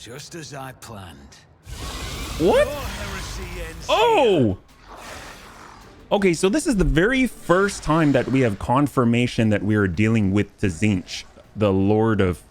Just as I planned. What? Your heresy ends Oh! Okay, so this is the very first time that we have confirmation that we are dealing with Tzinch, the Lord of...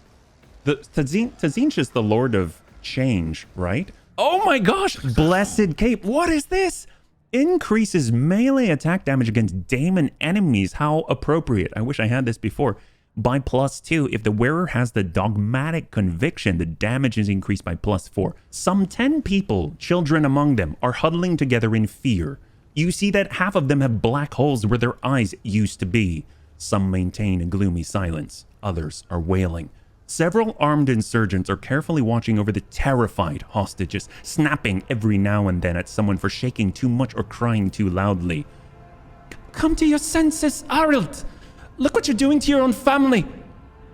Tzinch is the Lord of Change, right? Oh my gosh! Blessed Cape. What is this? Increases melee attack damage against daemon enemies. How appropriate. I wish I had this before. By +2, if the wearer has the dogmatic conviction, the damage is increased by +4. Some 10 people, children among them, are huddling together in fear. You see that half of them have black holes where their eyes used to be. Some maintain a gloomy silence. Others are wailing. Several armed insurgents are carefully watching over the terrified hostages, snapping every now and then at someone for shaking too much or crying too loudly. Come to your senses, Arild! Look what you're doing to your own family!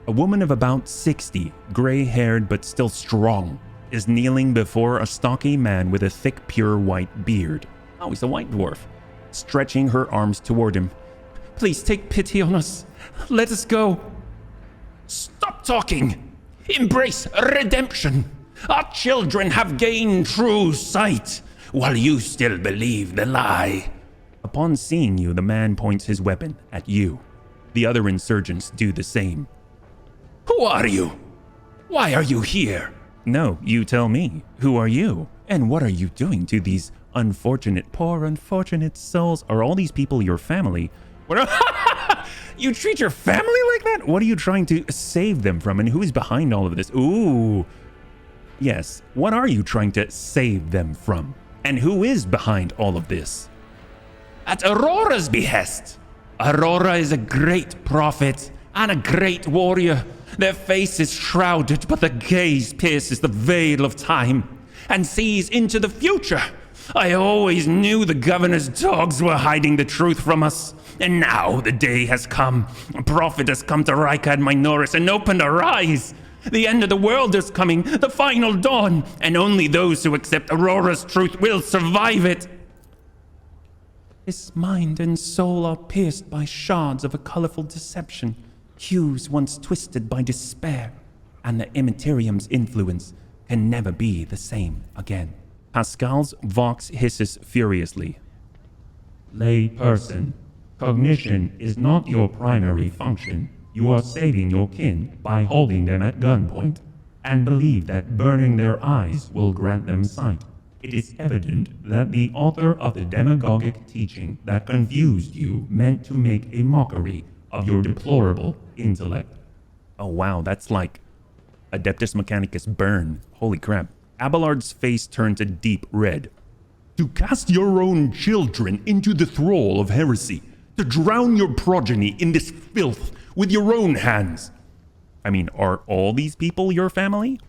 A woman of about 60, gray-haired but still strong, is kneeling before a stocky man with a thick, pure white beard. Oh, he's a white dwarf. Stretching her arms toward him. Please take pity on us. Let us go. Stop talking. Embrace redemption. Our children have gained true sight, while you still believe the lie. Upon seeing you, the man points his weapon at you. The other insurgents do the same. Who are you? Why are you here? No, you tell me. Who are you? And what are you doing to these poor unfortunate souls? Are all these people your family? What? You treat your family like that? What are you trying to save them from? And who is behind all of this? Ooh. Yes, what are you trying to save them from? And who is behind all of this? At Aurora's behest. Aurora is a great prophet and a great warrior. Their face is shrouded, but the gaze pierces the veil of time and sees into the future. I always knew the governor's dogs were hiding the truth from us. And now the day has come. A prophet has come to Rykad Minoris and opened our eyes. The end of the world is coming, the final dawn, and only those who accept Aurora's truth will survive it. His mind and soul are pierced by shards of a colorful deception, hues once twisted by despair, and the Immaterium's influence can never be the same again. Pascal's vox hisses furiously. Lay person, cognition is not your primary function. You are saving your kin by holding them at gunpoint, and believe that burning their eyes will grant them sight. It is evident that the author of the demagogic teaching that confused you meant to make a mockery of your deplorable intellect. Oh wow, that's like Adeptus Mechanicus burn. Holy crap. Abelard's face turned a deep red. To cast your own children into the thrall of heresy, to drown your progeny in this filth with your own hands. I mean, are all these people your family?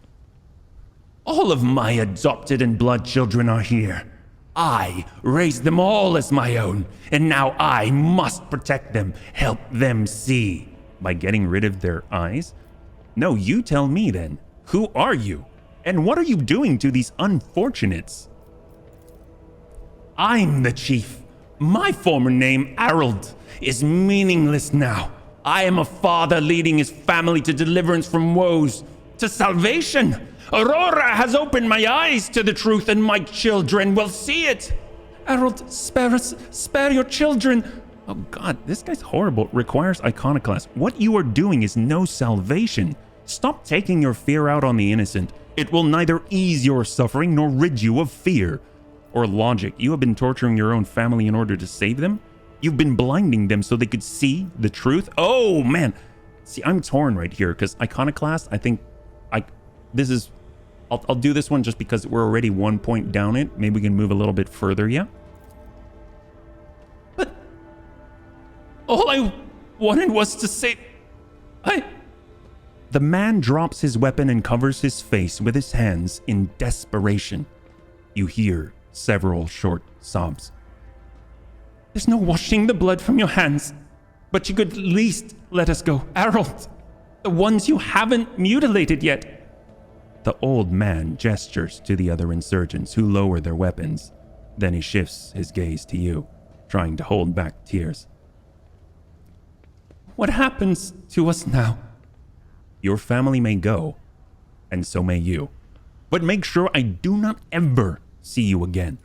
All of my adopted and blood children are here. I raised them all as my own, and now I must protect them, help them see. By getting rid of their eyes? No, you tell me then. Who are you? And what are you doing to these unfortunates? I'm the chief. My former name, Arild, is meaningless now. I am a father leading his family to deliverance from woes, to salvation. Aurora has opened my eyes to the truth, and my children will see it. Arild, spare us, spare your children. Oh God, this guy's horrible. Requires iconoclast. What you are doing is no salvation. Stop taking your fear out on the innocent. It will neither ease your suffering nor rid you of fear. Or logic. You have been torturing your own family in order to save them? You've been blinding them so they could see the truth? Oh, man. See, I'm torn right here because iconoclast, I think I'll do this one just because we're already 1 point down it. Maybe we can move a little bit further, yeah? But all I wanted was to say... The man drops his weapon and covers his face with his hands in desperation. You hear several short sobs. There's no washing the blood from your hands, but you could at least let us go. Arild, the ones you haven't mutilated yet. The old man gestures to the other insurgents who lower their weapons. Then he shifts his gaze to you, trying to hold back tears. What happens to us now? Your family may go, and so may you. but make sure I do not ever see you again.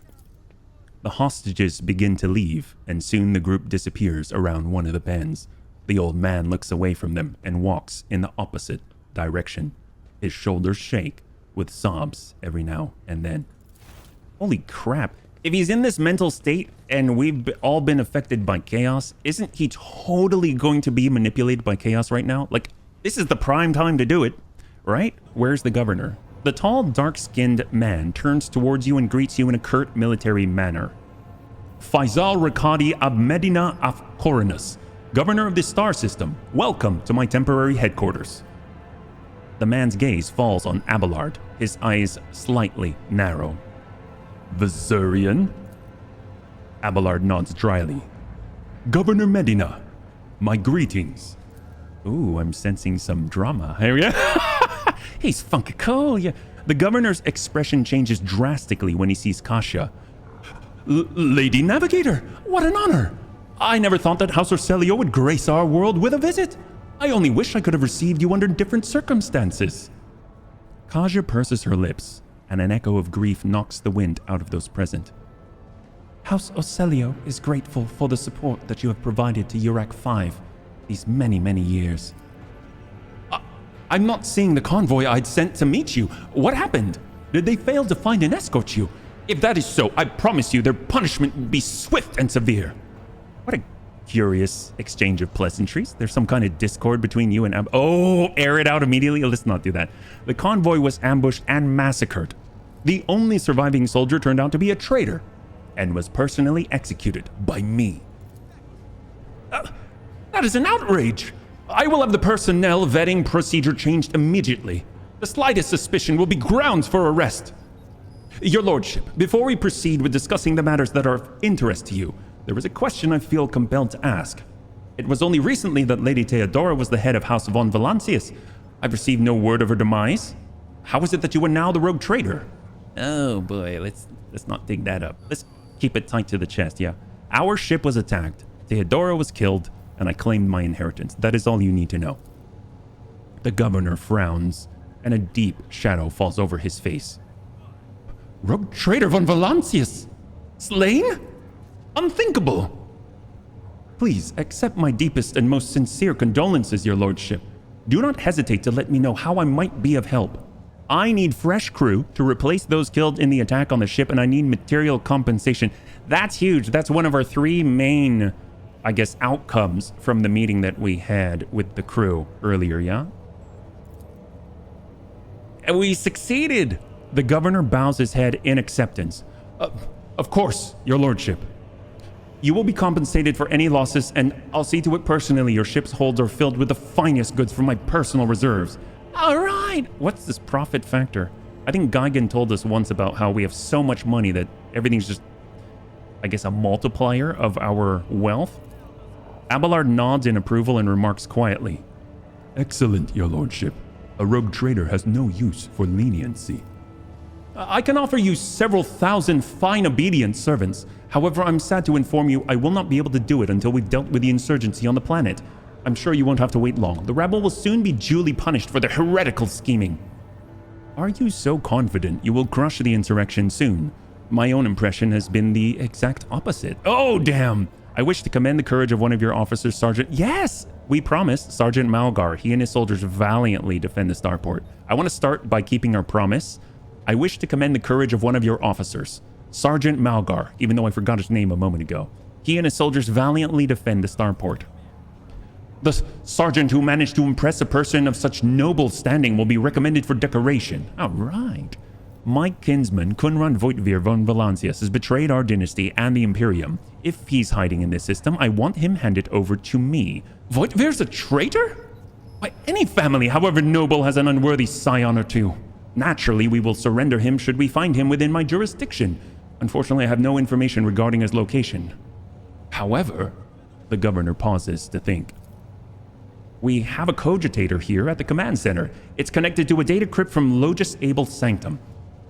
The hostages begin to leave, and soon the group disappears around one of the bends. The old man looks away from them and walks in the opposite direction. His shoulders shake with sobs every now and then. Holy crap. If he's in this mental state and we've all been affected by chaos, isn't he totally going to be manipulated by chaos right now? Like, this is the prime time to do it, right? Where's the governor? The tall, dark-skinned man turns towards you and greets you in a curt military manner. Faisal Rakadi Abmedina Afkorinus, governor of the star system, welcome to my temporary headquarters. The man's gaze falls on Abelard, his eyes slightly narrow. Viserion? Abelard nods dryly. Governor Medina, my greetings. Ooh, I'm sensing some drama. Here we go. He's funky cool. Yeah. The governor's expression changes drastically when he sees Kasia. Lady Navigator, what an honor. I never thought that House Orselio would grace our world with a visit. I only wish I could have received you under different circumstances. Kasia purses her lips, and an echo of grief knocks the wind out of those present. House Orselio is grateful for the support that you have provided to Urak 5 these many, many years. I'm not seeing the convoy I'd sent to meet you. What happened? Did they fail to find and escort you? If that is so, I promise you their punishment will be swift and severe. What a curious exchange of pleasantries. There's some kind of discord between you and Oh, air it out immediately. Let's not do that. The convoy was ambushed and massacred. The only surviving soldier turned out to be a traitor and was personally executed by me. That is an outrage. I will have the personnel vetting procedure changed immediately. The slightest suspicion will be grounds for arrest. Your Lordship, before we proceed with discussing the matters that are of interest to you, there is a question I feel compelled to ask. It was only recently that Lady Theodora was the head of House von Valancius. I've received no word of her demise. How is it that you are now the rogue traitor? Oh boy, let's not dig that up. Let's keep it tight to the chest, yeah. Our ship was attacked, Theodora was killed, and I claimed my inheritance. That is all you need to know. The governor frowns, and a deep shadow falls over his face. Rogue traitor von Valancius? Slain? Unthinkable! Please accept my deepest and most sincere condolences, your lordship. Do not hesitate to let me know how I might be of help. I need fresh crew to replace those killed in the attack on the ship, and I need material compensation. That's huge. That's one of our three main, I guess, outcomes from the meeting that we had with the crew earlier, yeah? And we succeeded! The governor bows his head in acceptance. Of course, your lordship. You will be compensated for any losses, and I'll see to it personally your ship's holds are filled with the finest goods from my personal reserves. All right! What's this profit factor? I think Geigen told us once about how we have so much money that everything's just, I guess, a multiplier of our wealth. Abelard nods in approval and remarks quietly. Excellent, your lordship. A rogue trader has no use for leniency. I can offer you several thousand fine obedient servants. However, I'm sad to inform you I will not be able to do it until we've dealt with the insurgency on the planet. I'm sure you won't have to wait long. The rabble will soon be duly punished for their heretical scheming. Are you so confident you will crush the insurrection soon? My own impression has been the exact opposite. Oh, damn! I wish to commend the courage of one of your officers, Sergeant. Yes! We promised Sergeant Malgar. He and his soldiers valiantly defend the starport. I want to start by keeping our promise. I wish to commend the courage of one of your officers, Sergeant Malgar, even though I forgot his name a moment ago. He and his soldiers valiantly defend the starport. The sergeant who managed to impress a person of such noble standing will be recommended for decoration. All right. My kinsman, Kunran Voitvir von Valancius, has betrayed our dynasty and the Imperium. If he's hiding in this system, I want him handed over to me. Voitvir's a traitor? Why, any family, however noble, has an unworthy scion or two. Naturally, we will surrender him should we find him within my jurisdiction. Unfortunately, I have no information regarding his location. However, the governor pauses to think. We have a cogitator here at the command center. It's connected to a data crypt from Logis Abel Sanctum.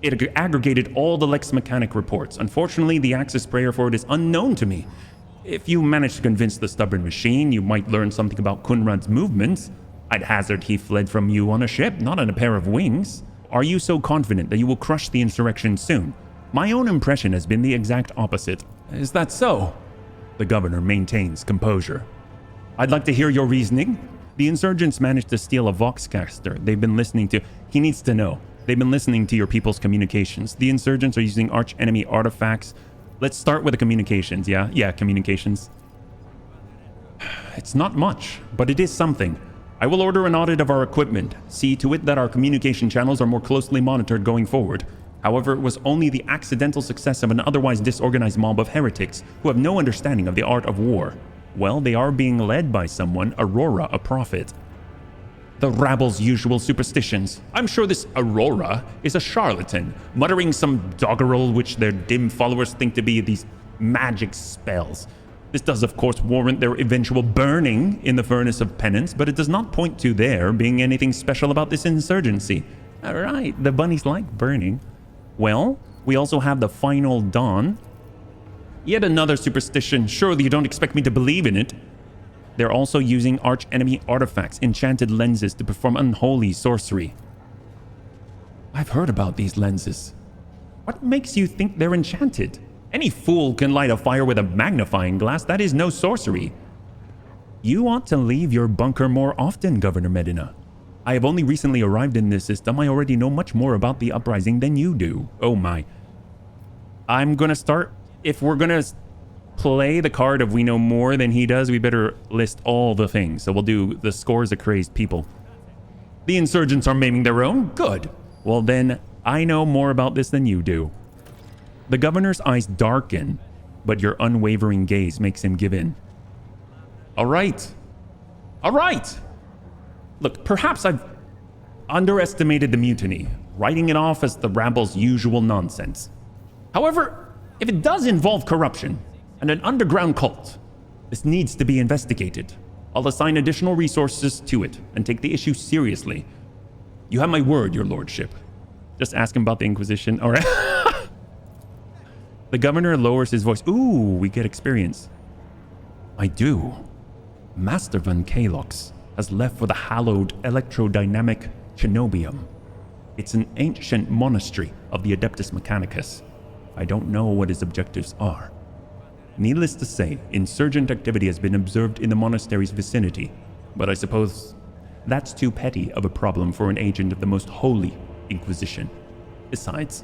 It aggregated all the Lex Mechanic reports. Unfortunately, the access prayer for it is unknown to me. If you manage to convince the stubborn machine, you might learn something about Kunrad's movements. I'd hazard he fled from you on a ship, not on a pair of wings. Are you so confident that you will crush the insurrection soon? My own impression has been the exact opposite. Is that so? The governor maintains composure. I'd like to hear your reasoning. The insurgents managed to steal a Voxcaster. They've been listening to... He needs to know. They've been listening to your people's communications. The insurgents are using arch-enemy artifacts. Let's start with the communications, yeah? Yeah, communications. It's not much, but it is something. I will order an audit of our equipment. See to it that our communication channels are more closely monitored going forward. However, it was only the accidental success of an otherwise disorganized mob of heretics who have no understanding of the art of war. Well, they are being led by someone, Aurora, a prophet. The rabble's usual superstitions. I'm sure this Aurora is a charlatan, muttering some doggerel which their dim followers think to be these magic spells. This does, of course, warrant their eventual burning in the furnace of penance, but it does not point to there being anything special about this insurgency. All right, the bunnies like burning. Well, we also have the final dawn. Yet another superstition. Surely you don't expect me to believe in it. They're also using arch-enemy artifacts, enchanted lenses to perform unholy sorcery. I've heard about these lenses. What makes you think they're enchanted? Any fool can light a fire with a magnifying glass. That is no sorcery. You ought to leave your bunker more often, Governor Medina. I have only recently arrived in this system. I already know much more about the uprising than you do. Oh my. I'm gonna start... If we're gonna play the card of we know more than he does, we better list all the things. So we'll do the scores of crazed people. The insurgents are maiming their own? Good. Well then, I know more about this than you do. The governor's eyes darken, but your unwavering gaze makes him give in. All right. All right. Look, perhaps I've underestimated the mutiny, writing it off as the rabble's usual nonsense. However, if it does involve corruption and an underground cult, this needs to be investigated. I'll assign additional resources to it and take the issue seriously. You have my word, your lordship. Just ask him about the Inquisition. All right. The governor lowers his voice. Ooh, we get experience. I do. Master Van Kalox has left for the hallowed electrodynamic Chenobium. It's an ancient monastery of the Adeptus Mechanicus. I don't know what his objectives are. Needless to say, insurgent activity has been observed in the monastery's vicinity, but I suppose that's too petty of a problem for an agent of the most holy Inquisition. Besides,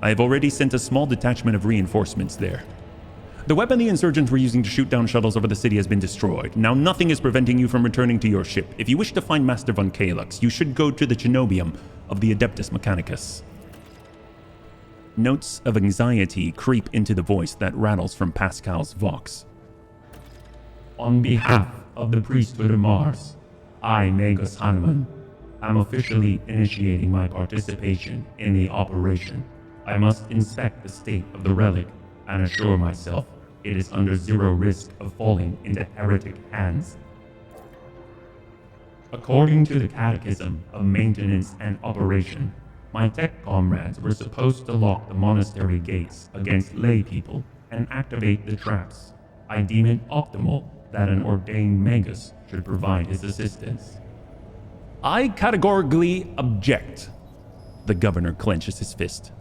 I have already sent a small detachment of reinforcements there. The weapon the insurgents were using to shoot down shuttles over the city has been destroyed. Now nothing is preventing you from returning to your ship. If you wish to find Master Von Kalux, you should go to the Chenobium of the Adeptus Mechanicus. Notes of anxiety creep into the voice that rattles from Pascal's vox. On behalf of the priesthood of Mars, I, Magus Hanuman, am officially initiating my participation in the operation. I must inspect the state of the relic and assure myself it is under zero risk of falling into heretic hands. According to the Catechism of Maintenance and Operation, my tech comrades were supposed to lock the monastery gates against lay people and activate the traps. I deem it optimal that an ordained magus should provide his assistance. I categorically object. The governor clenches his fist.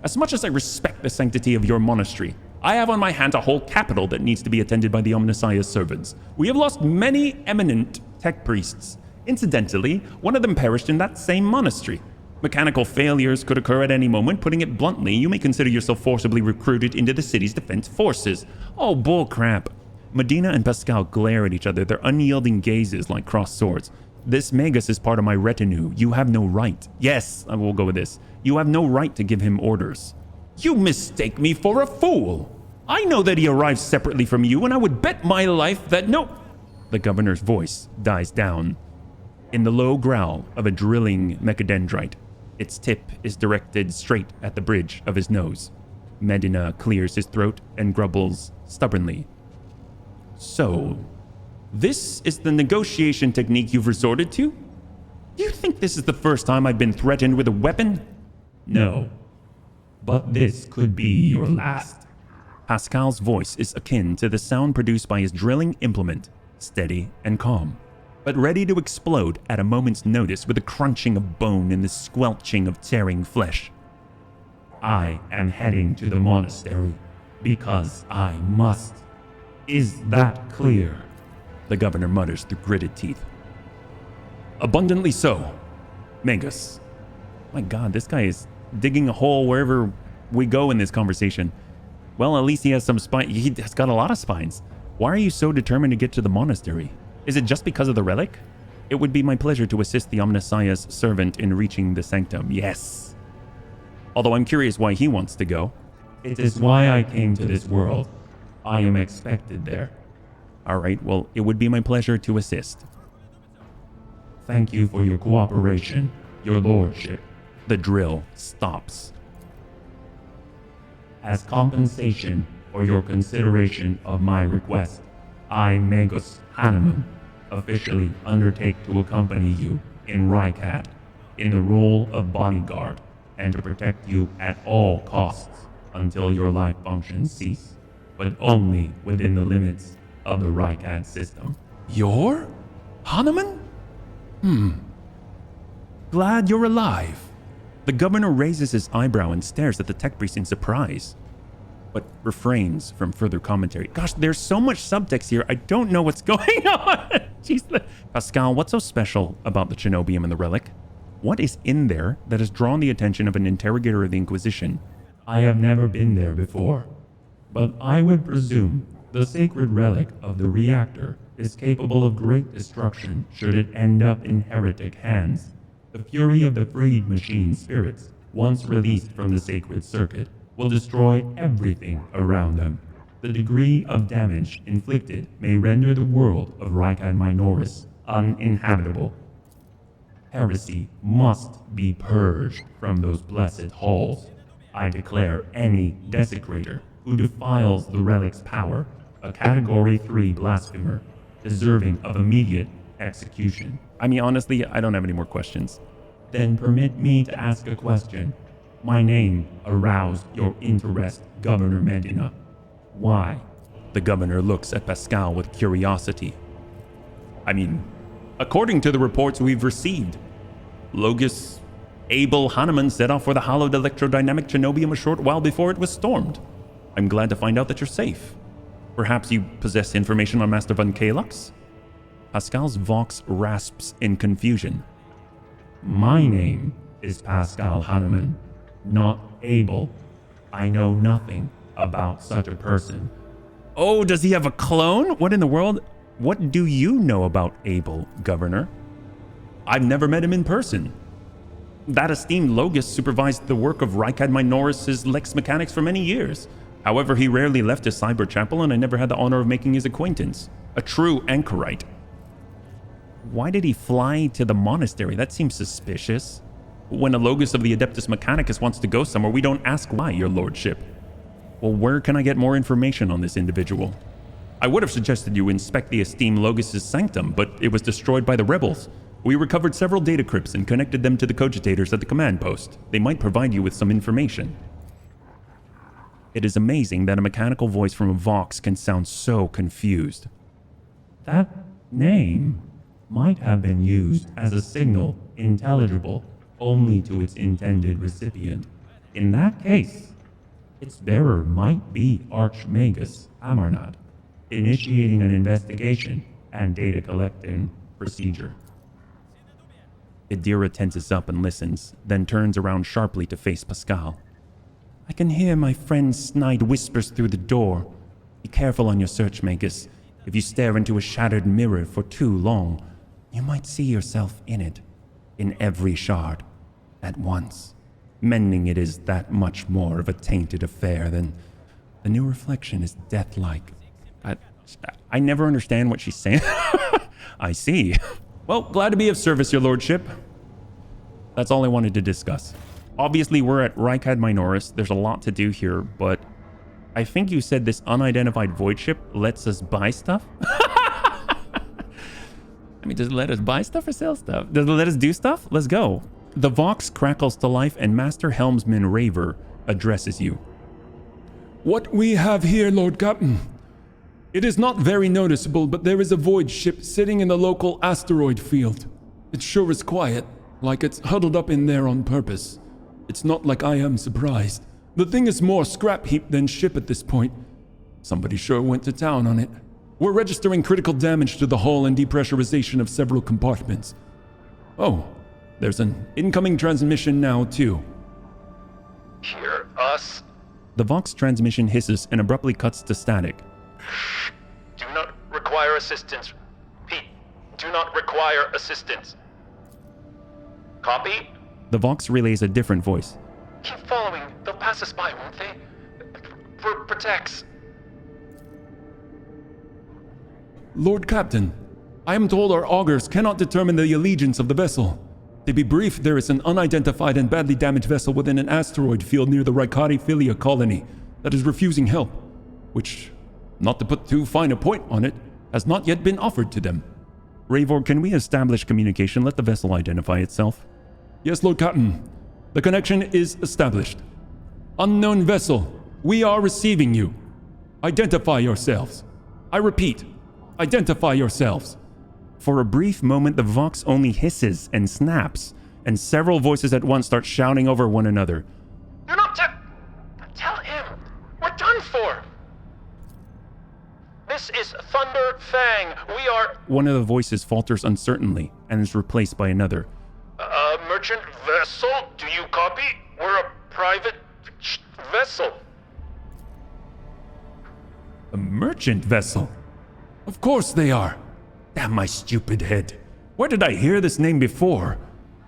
As much as I respect the sanctity of your monastery, I have on my hands a whole capital that needs to be attended by the Omnissiah's servants. We have lost many eminent tech priests. Incidentally, one of them perished in that same monastery. Mechanical failures could occur at any moment. Putting it bluntly, you may consider yourself forcibly recruited into the city's defense forces. Oh, bullcrap. Medina and Pascal glare at each other, their unyielding gazes like crossed swords. This Magus is part of my retinue. You have no right. Yes, I will go with this. You have no right to give him orders. You mistake me for a fool. I know that he arrived separately from you, and I would bet my life that no... The governor's voice dies down. In the low growl of a drilling mechadendrite, its tip is directed straight at the bridge of his nose. Medina clears his throat and grumbles stubbornly. So, this is the negotiation technique you've resorted to? Do you think this is the first time I've been threatened with a weapon? No. But this could be your last. Pascal's voice is akin to the sound produced by his drilling implement, steady and calm. but ready to explode at a moment's notice with the crunching of bone and the squelching of tearing flesh. I am heading to the monastery because I must. Is that clear? The governor mutters through gritted teeth. Abundantly so, Magus. My god, this guy is digging a hole wherever we go in this conversation. Well, at least he has some spine. He has got a lot of spines. Why are you so determined to get to the monastery? Is it just because of the relic? It would be my pleasure to assist the Omnissiah's servant in reaching the sanctum. Yes. Although I'm curious why he wants to go. It is why I came to this world. I am expected there. Alright, well, it would be my pleasure to assist. Thank you for your cooperation, your lordship. The drill stops. As compensation for your consideration of my request, I, Magus Hanneman, officially undertake to accompany you in Rykat in the role of bodyguard and to protect you at all costs until your life functions cease, but only within the limits of the Rykat system. You're Hanneman? Glad you're alive. The governor raises his eyebrow and stares at the tech priest in surprise, but refrains from further commentary. Gosh, there's so much subtext here, I don't know what's going on. Jeez. Pascal, what's so special about the Chinobium and the relic? What is in there that has drawn the attention of an interrogator of the Inquisition? I have never been there before, but I would presume the sacred relic of the reactor is capable of great destruction should it end up in heretic hands. The fury of the freed machine spirits, once released from the sacred circuit, will destroy everything around them. The degree of damage inflicted may render the world of Rykan Minoris uninhabitable. Heresy must be purged from those blessed halls. I declare any desecrator who defiles the relic's power a Category 3 blasphemer, deserving of immediate execution. I mean, honestly, I don't have any more questions. Then permit me to ask a question. My name aroused your interest, Governor Medina. Why? The governor looks at Pascal with curiosity. I mean, according to the reports we've received, Logus Abel Hanneman set off for the hallowed electrodynamic Chinobium a short while before it was stormed. I'm glad to find out that you're safe. Perhaps you possess information on Master Von Kalux? Pascal's vox rasps in confusion. My name is Pascal Hanneman, not Abel. I know nothing about such a person. Oh, does he have a clone? What in the world? What do you know about Abel, Governor? I've never met him in person. That esteemed Logus supervised the work of Rykad Minoris' Lex Mechanics for many years. However, he rarely left his cyber chapel and I never had the honor of making his acquaintance. A true anchorite. Why did he fly to the monastery? That seems suspicious. When a Logus of the Adeptus Mechanicus wants to go somewhere, we don't ask why, your lordship. Well, where can I get more information on this individual? I would have suggested you inspect the esteemed Logus' sanctum, but it was destroyed by the rebels. We recovered several data crypts and connected them to the cogitators at the command post. They might provide you with some information. It is amazing that a mechanical voice from a Vox can sound so confused. That name might have been used as a signal intelligible only to its intended recipient. In that case, its bearer might be Archmagus Amarnat, initiating an investigation and data collecting procedure. Idira tenses up and listens, then turns around sharply to face Pascal. I can hear my friend's snide whispers through the door. Be careful on your search, Magus. If you stare into a shattered mirror for too long, you might see yourself in it, in every shard, at once. Mending it is that much more of a tainted affair than the new reflection is death-like. I never understand what she's saying. I see. Well, glad to be of service, your lordship. That's all I wanted to discuss. Obviously, we're at Rykad Minoris. There's a lot to do here, but I think you said this unidentified void ship lets us buy stuff? I mean, does it let us buy stuff or sell stuff? Does it let us do stuff? Let's go. The Vox crackles to life and Master Helmsman Raver addresses you. What we have here, Lord Captain, It is not very noticeable, but there is a void ship sitting in the local asteroid field. It sure is quiet, like it's huddled up in there on purpose. It's not like I am surprised. The thing is more scrap heap than ship at this point. Somebody sure went to town on it. We're registering critical damage to the hull and depressurization of several compartments. Oh, there's an incoming transmission now, too. Hear us? The Vox transmission hisses and abruptly cuts to static. Do not require assistance. Pete, do not require assistance. Copy? The Vox relays a different voice. Keep following. They'll pass us by, won't they? Protects. Lord Captain, I am told our augurs cannot determine the allegiance of the vessel. To be brief, there is an unidentified and badly damaged vessel within an asteroid field near the Ricati Filia colony that is refusing help, which, not to put too fine a point on it, has not yet been offered to them. Ravor, can we establish communication? Let the vessel identify itself. Yes, Lord Captain. The connection is established. Unknown vessel, we are receiving you. Identify yourselves. I repeat, identify yourselves. For a brief moment, the Vox only hisses and snaps, and several voices at once start shouting over one another. Do not tell him. We're done for. This is Thunder Fang. We are... One of the voices falters uncertainly and is replaced by another. Merchant vessel? Do you copy? We're a private vessel. A merchant vessel? Of course they are. Damn my stupid head. Where did I hear this name before?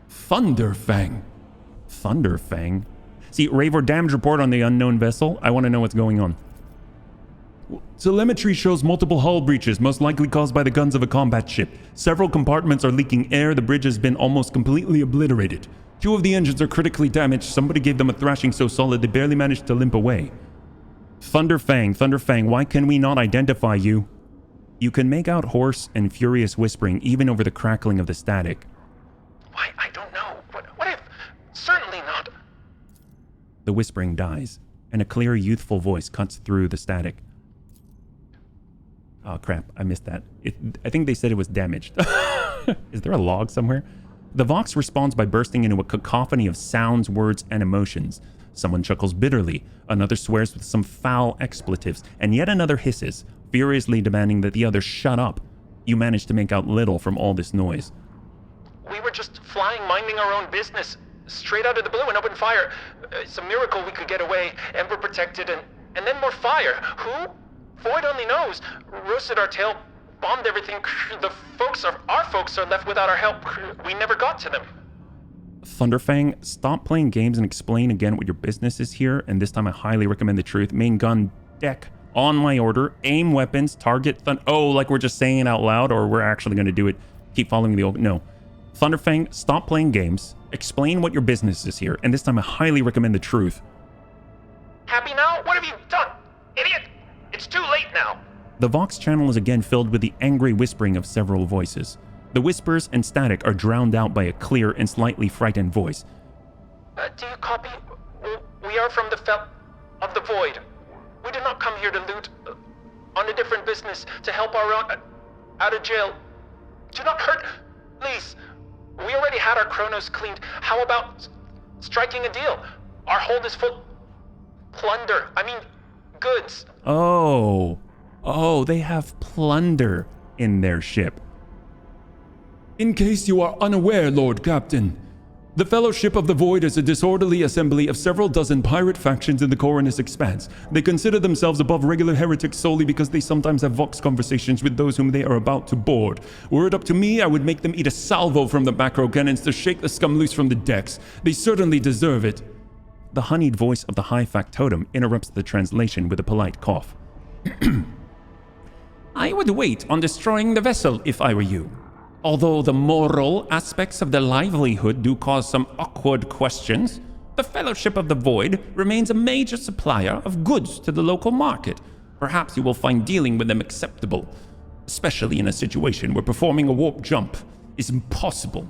Thunderfang. Thunderfang? See, Ravor, damage report on the unknown vessel. I want to know what's going on. Telemetry shows multiple hull breaches, most likely caused by the guns of a combat ship. Several compartments are leaking air. The bridge has been almost completely obliterated. 2 of the engines are critically damaged. Somebody gave them a thrashing so solid they barely managed to limp away. Thunderfang, why can we not identify you? You can make out hoarse and furious whispering even over the crackling of the static. Why, I don't know. What if... Certainly not. The whispering dies, and a clear, youthful voice cuts through the static. Oh crap, I missed that. I think they said it was damaged. Is there a log somewhere? The Vox responds by bursting into a cacophony of sounds, words, and emotions. Someone chuckles bitterly, another swears with some foul expletives, and yet another hisses, furiously demanding that the other shut up. You manage to make out little from all this noise. We were just flying, minding our own business, straight out of the blue and opened fire. It's a miracle we could get away, and we're protected, and then more fire. Who? Void only knows. Roasted our tail, bombed everything. Our folks are left without our help. We never got to them. Thunderfang, stop playing games and explain again what your business is here, and this time I highly recommend the truth. Main gun, deck, on my order, aim weapons, target, oh, like we're just saying it out loud, or we're actually going to do it. Keep following the old, no. Thunderfang, stop playing games, explain what your business is here, and this time I highly recommend the truth. Happy now? What have you done? Idiot! It's too late now. The Vox channel is again filled with the angry whispering of several voices. The whispers and static are drowned out by a clear and slightly frightened voice. Do you copy? We are from the of the Void. We did not come here to loot. On a different business, to help our own out of jail. Do not hurt, please. We already had our chronos cleaned. How about striking a deal? Our hold is full. Plunder. I mean, goods. Oh, they have plunder in their ship. In case you are unaware, Lord Captain, the Fellowship of the Void is a disorderly assembly of several dozen pirate factions in the Coronus Expanse. They consider themselves above regular heretics solely because they sometimes have Vox conversations with those whom they are about to board. Were it up to me, I would make them eat a salvo from the macro cannons to shake the scum loose from the decks. They certainly deserve it. The honeyed voice of the high factotum interrupts the translation with a polite cough. I would wait on destroying the vessel if I were you. Although the moral aspects of their livelihood do cause some awkward questions, the Fellowship of the Void remains a major supplier of goods to the local market. Perhaps you will find dealing with them acceptable, especially in a situation where performing a warp jump is impossible.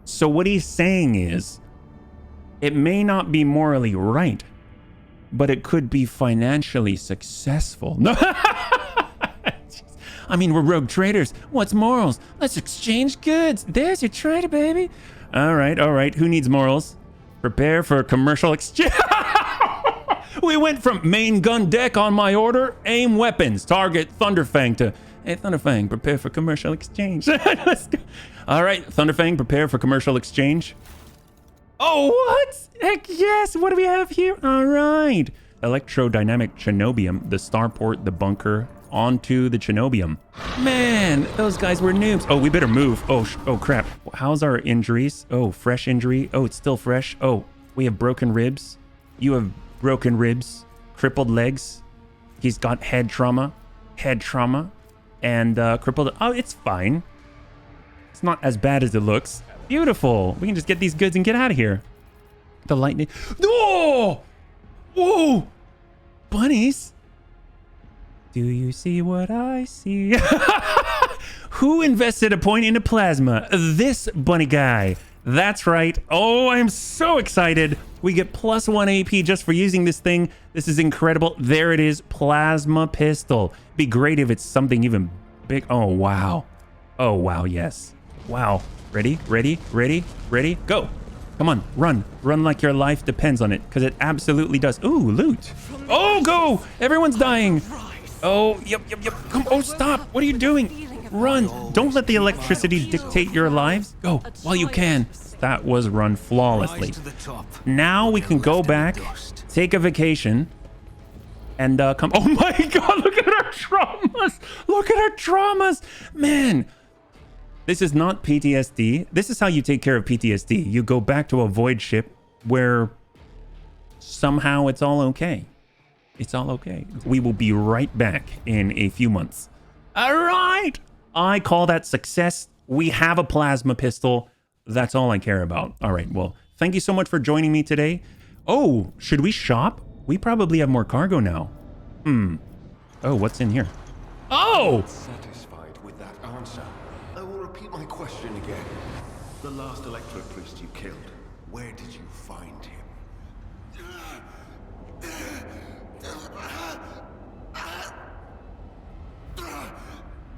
So what he's saying is, it may not be morally right, but it could be financially successful. No. I mean, we're rogue traders. What's morals? Let's exchange goods. There's your trader, baby. All right. Who needs morals? Prepare for commercial exchange. We went from main gun deck on my order, aim weapons, target Thunderfang to, hey, Thunderfang, prepare for commercial exchange. All right, Thunderfang, prepare for commercial exchange. Oh, what? Heck yes, what do we have here? All right. Electrodynamic Chenobium, the starport, the bunker, onto the Chenobium. Man, those guys were noobs. Oh, we better move. Oh crap. How's our injuries? Oh, fresh injury. Oh, it's still fresh. Oh, we have broken ribs. You have broken ribs, crippled legs. He's got head trauma, and crippled. Oh, it's fine. It's not as bad as it looks. Beautiful. We can just get these goods and get out of here. The lightning. Oh! Whoa! Bunnies? Do you see what I see? Who invested a point into plasma? This bunny guy. That's right. Oh, I'm so excited. We get +1 AP just for using this thing. This is incredible. There it is. Plasma pistol. Be great if it's something even big. Oh, wow. Oh, wow. Yes. Wow. Ready? Go. Come on. Run like your life depends on it, because it absolutely does. Ooh, loot. Oh, go. Everyone's dying. Oh, yep. Come. Oh, stop. What are you doing? Run. Don't let the electricity dictate your lives. Go while you can. That was run flawlessly. Now we can go back, take a vacation, and come. Oh my God, look at our traumas. Man, this is not PTSD. This is how you take care of PTSD. You go back to a void ship where somehow it's all okay. It's all okay. We will be right back in a few months. All right. I call that success. We have a plasma pistol. That's all I care about. All right, well, thank you so much for joining me today. Oh, should we shop? We probably have more cargo now. Oh, what's in here? Oh! Satisfied with that answer, I will repeat my question again. The last electro priest you killed, where did you find him?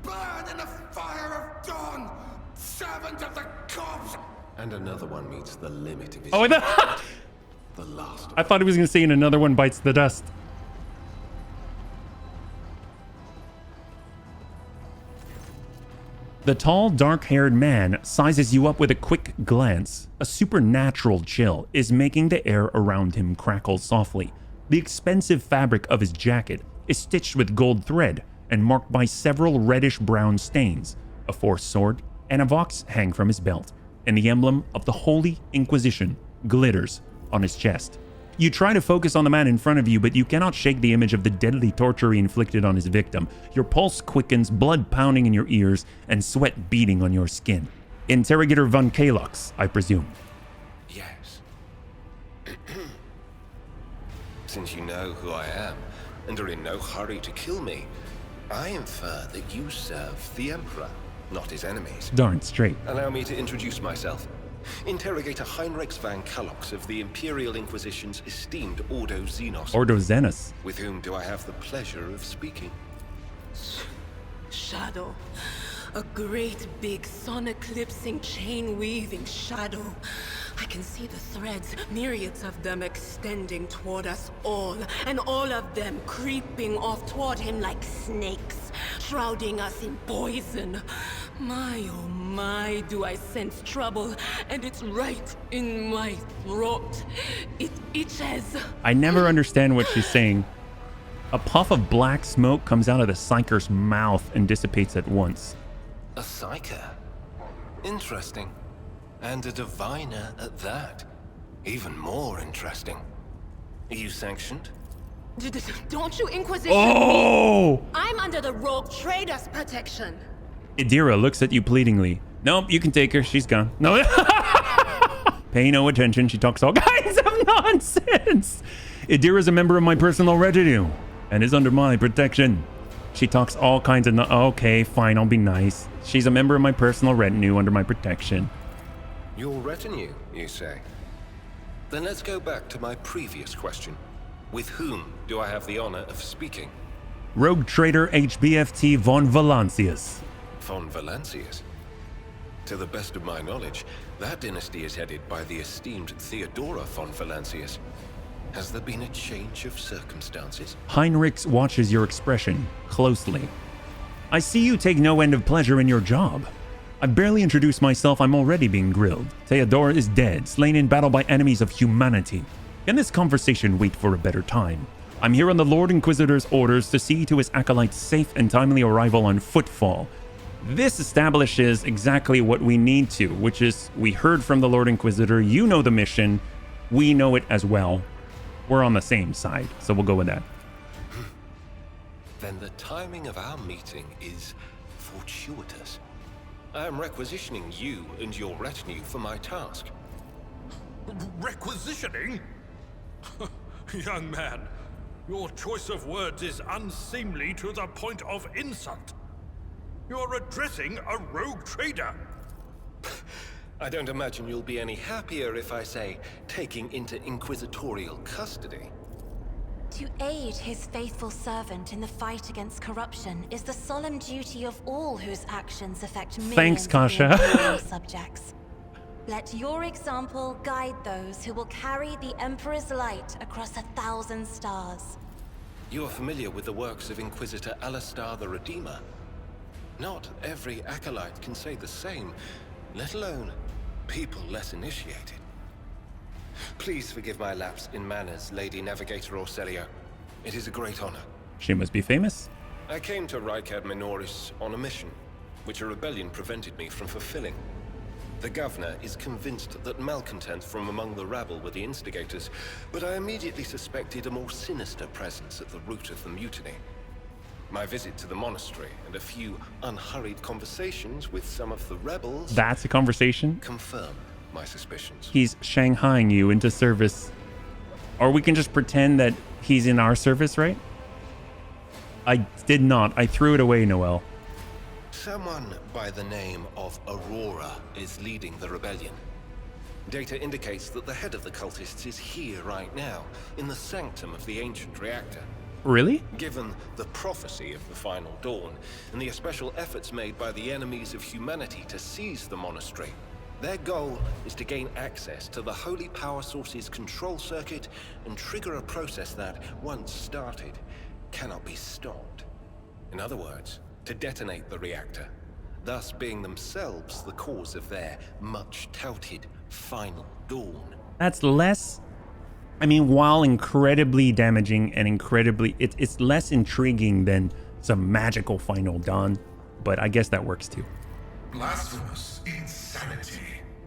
Burn in the fire of dawn, servant of the corpse. And another one meets the limit of his. Oh, the last. I thought he was going to say, and another one bites the dust. The tall, dark-haired man sizes you up with a quick glance. A supernatural chill is making the air around him crackle softly. The expensive fabric of his jacket is stitched with gold thread and marked by several reddish-brown stains. A forced sword and a vox hang from his belt, and the emblem of the Holy Inquisition glitters on his chest. You try to focus on the man in front of you, but you cannot shake the image of the deadly torture he inflicted on his victim. Your pulse quickens, blood pounding in your ears, and sweat beading on your skin. Interrogator von Kalox, I presume. Yes. Since you know who I am, and are in no hurry to kill me, I infer that you serve the Emperor, not his enemies. Darn straight. Allow me to introduce myself. Interrogator Heinrix von Kalox of the Imperial Inquisition's esteemed Ordo Xenos. Ordo Xenos. With whom do I have the pleasure of speaking? Shadow. A great big sun-eclipsing, chain-weaving shadow. I can see the threads, myriads of them extending toward us all, and all of them creeping off toward him like snakes, shrouding us in poison. My, oh my, do I sense trouble, and it's right in my throat. It itches. I never understand what she's saying. A puff of black smoke comes out of the psyker's mouth and dissipates at once. A psyker? Interesting. And a diviner at that. Even more interesting. Are you sanctioned? Don't you Inquisition Oh! me? I'm under the Roguetrader's protection. Idira looks at you pleadingly. Nope, you can take her. She's gone. No. Pay no attention. She talks all kinds of nonsense. Idira's a member of my personal retinue and is under my protection. She talks all kinds of okay, fine, I'll be nice. She's a member of my personal retinue under my protection. Your retinue, you say? Then let's go back to my previous question. With whom do I have the honor of speaking? Roguetrader HBFT von Valancius. Von Valancius? To the best of my knowledge, that dynasty is headed by the esteemed Theodora von Valancius. Has there been a change of circumstances? Heinrix watches your expression closely. I see you take no end of pleasure in your job. I barely introduced myself, I'm already being grilled. Theodora is dead, slain in battle by enemies of humanity. Can this conversation wait for a better time? I'm here on the Lord Inquisitor's orders to see to his acolyte's safe and timely arrival on Footfall. This establishes exactly what we need to, which is we heard from the Lord Inquisitor, you know the mission, we know it as well. We're on the same side, so we'll go with that. Then the timing of our meeting is fortuitous. I am requisitioning you and your retinue for my task. Requisitioning? Young man, your choice of words is unseemly to the point of insult. You're addressing a rogue trader. I don't imagine you'll be any happier if I say taking into inquisitorial custody. To aid his faithful servant in the fight against corruption is the solemn duty of all whose actions affect millions Thanks, Kasha. of imperial subjects. Let your example guide those who will carry the Emperor's light across 1,000 stars. You are familiar with the works of Inquisitor Alistar the Redeemer. Not every acolyte can say the same, let alone people less initiated. Please forgive my lapse in manners, Lady Navigator Orselio. It is a great honor. She must be famous. I came to Ricad Minoris on a mission, which a rebellion prevented me from fulfilling. The governor is convinced that malcontents from among the rabble were the instigators, but I immediately suspected a more sinister presence at the root of the mutiny. My visit to the monastery and a few unhurried conversations with some of the rebels... That's a conversation? ...confirm my suspicions. He's shanghaiing you into service. Or we can just pretend that he's in our service, right? I did not. I threw it away, Noel. Someone by the name of Aurora is leading the rebellion. Data indicates that the head of the cultists is here right now, in the sanctum of the ancient reactor. Really? Given the prophecy of the final dawn, and the special efforts made by the enemies of humanity to seize the monastery, their goal is to gain access to the holy power source's control circuit and trigger a process that, once started, cannot be stopped. In other words, to detonate the reactor, thus being themselves the cause of their much-touted final dawn. That's less... I mean, while incredibly damaging and incredibly... It's less intriguing than some magical final dawn, but I guess that works too. Blasphemous insanity.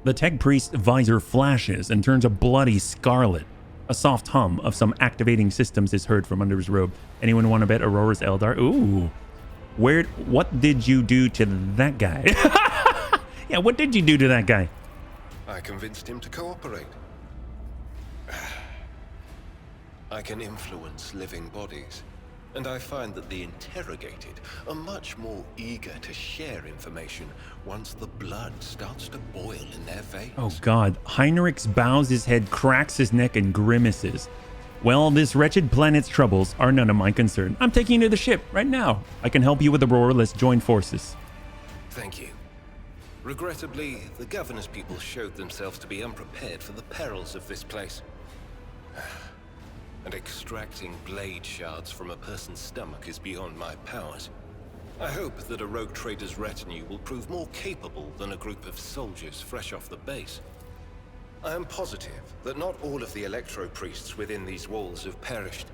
The tech priest's visor flashes and turns a bloody scarlet. A soft hum of some activating systems is heard from under his robe. Anyone want to bet Aurora's Eldar? Ooh. What did you do to that guy? Yeah, what did you do to that guy? I convinced him to cooperate. I can influence living bodies, and I find that the interrogated are much more eager to share information once the blood starts to boil in their veins. Oh god, Heinrix bows his head, cracks his neck, and grimaces. Well, this wretched planet's troubles are none of my concern. I'm taking you to the ship right now. I can help you with Aurora. Let's join forces. Thank you. Regrettably, the governor's people showed themselves to be unprepared for the perils of this place. And extracting blade shards from a person's stomach is beyond my powers. I hope that a rogue trader's retinue will prove more capable than a group of soldiers fresh off the base. I am positive that not all of the electro-priests within these walls have perished.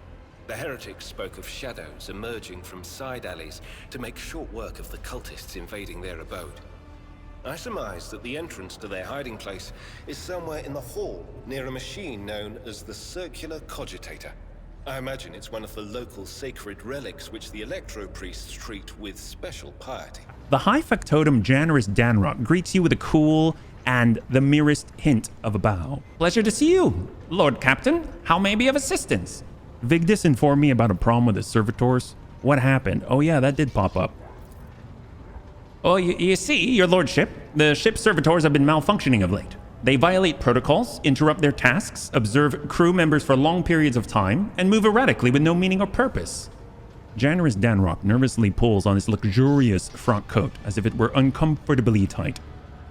The heretics spoke of shadows emerging from side alleys to make short work of the cultists invading their abode. I surmise that the entrance to their hiding place is somewhere in the hall, near a machine known as the Circular Cogitator. I imagine it's one of the local sacred relics which the electro-priests treat with special piety. The high factotum Janarus Danrock greets you with a cool and the merest hint of a bow. Pleasure to see you, Lord Captain. How may I be of assistance? Vigdis informed me about a problem with the servitors. What happened? Oh yeah, that did pop up. Oh, you see, your lordship, the ship's servitors have been malfunctioning of late. They violate protocols, interrupt their tasks, observe crew members for long periods of time, and move erratically with no meaning or purpose. Generous Danrock nervously pulls on his luxurious frock coat as if it were uncomfortably tight.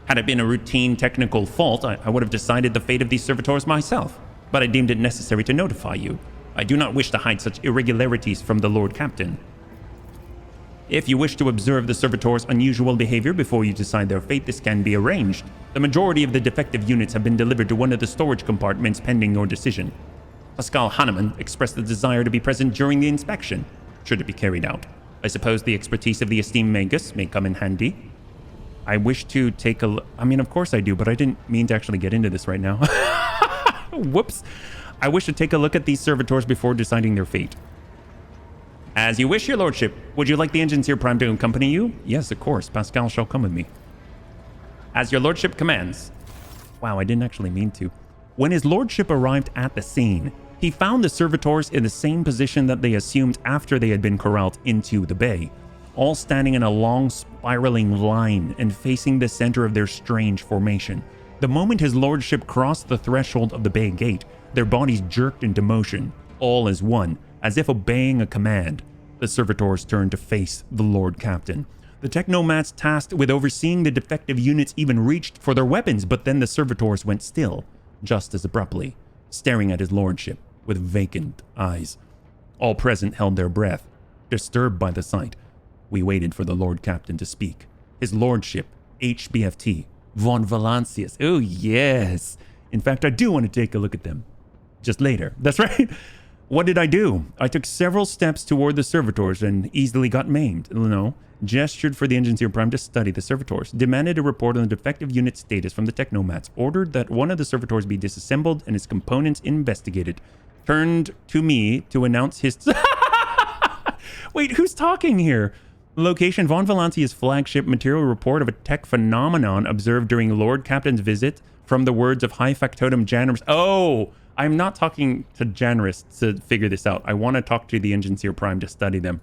Had it been a routine technical fault, I would have decided the fate of these servitors myself, but I deemed it necessary to notify you. I do not wish to hide such irregularities from the Lord Captain. If you wish to observe the servitors' unusual behavior before you decide their fate, this can be arranged. The majority of the defective units have been delivered to one of the storage compartments pending your decision. Pascal Hahnemann expressed the desire to be present during the inspection, should it be carried out. I suppose the expertise of the esteemed Magus may come in handy. I wish to take a look. I mean, of course I do, but I didn't mean to actually get into this right now. Whoops. I wish to take a look at these servitors before deciding their fate. As you wish, your lordship. Would you like the Engineer Prime to accompany you? Yes, of course. Pascal shall come with me. As your lordship commands. Wow, I didn't actually mean to. When his lordship arrived at the scene, he found the servitors in the same position that they assumed after they had been corralled into the bay, all standing in a long spiraling line and facing the center of their strange formation. The moment his lordship crossed the threshold of the bay gate, their bodies jerked into motion, all as one, as if obeying a command. The servitors turned to face the Lord Captain. The technomats tasked with overseeing the defective units even reached for their weapons, but then the servitors went still, just as abruptly, staring at his lordship with vacant eyes. All present held their breath, disturbed by the sight. We waited for the Lord Captain to speak. His lordship, HBFT, von Valancius. Oh, yes. In fact, I do want to take a look at them. Just later. That's right. What did I do? I took several steps toward the servitors and easily got maimed. No. Gestured for the Engineer Prime to study the servitors. Demanded a report on the defective unit status from the technomats. Ordered that one of the servitors be disassembled and its components investigated. Turned to me to announce his... Wait, who's talking here? Location: Von Valancius' flagship. Material report of a tech phenomenon observed during Lord Captain's visit. From the words of High Factotum Janus. Oh, I'm not talking to Janus to figure this out. I want to talk to the Engineer Prime to study them.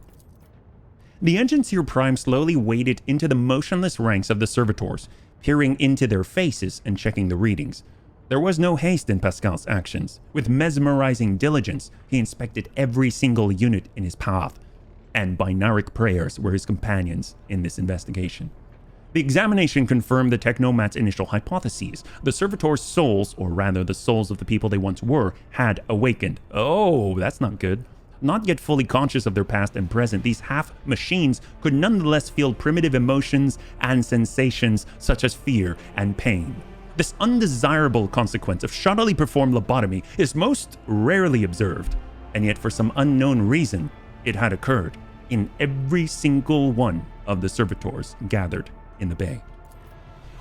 The Engineer Prime slowly waded into the motionless ranks of the servitors, peering into their faces and checking the readings. There was no haste in Pascal's actions. With mesmerizing diligence, he inspected every single unit in his path, and binaric prayers were his companions in this investigation. The examination confirmed the technomats' initial hypotheses. The servitors' souls, or rather the souls of the people they once were, had awakened. Oh, that's not good. Not yet fully conscious of their past and present, these half-machines could nonetheless feel primitive emotions and sensations such as fear and pain. This undesirable consequence of shoddily performed lobotomy is most rarely observed, and yet for some unknown reason, it had occurred in every single one of the servitors gathered in the bay.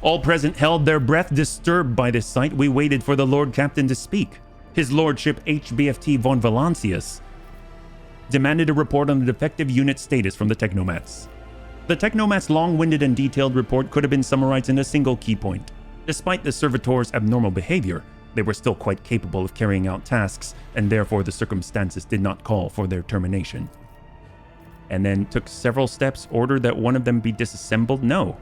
All present held their breath, disturbed by this sight. We waited for the Lord Captain to speak. His Lordship HBFT von Valancius demanded a report on the defective unit status from the technomats. The technomats' long-winded and detailed report could have been summarized in a single key point. Despite the servitors' abnormal behavior, they were still quite capable of carrying out tasks, and therefore the circumstances did not call for their termination. And then took several steps, ordered that one of them be disassembled? No.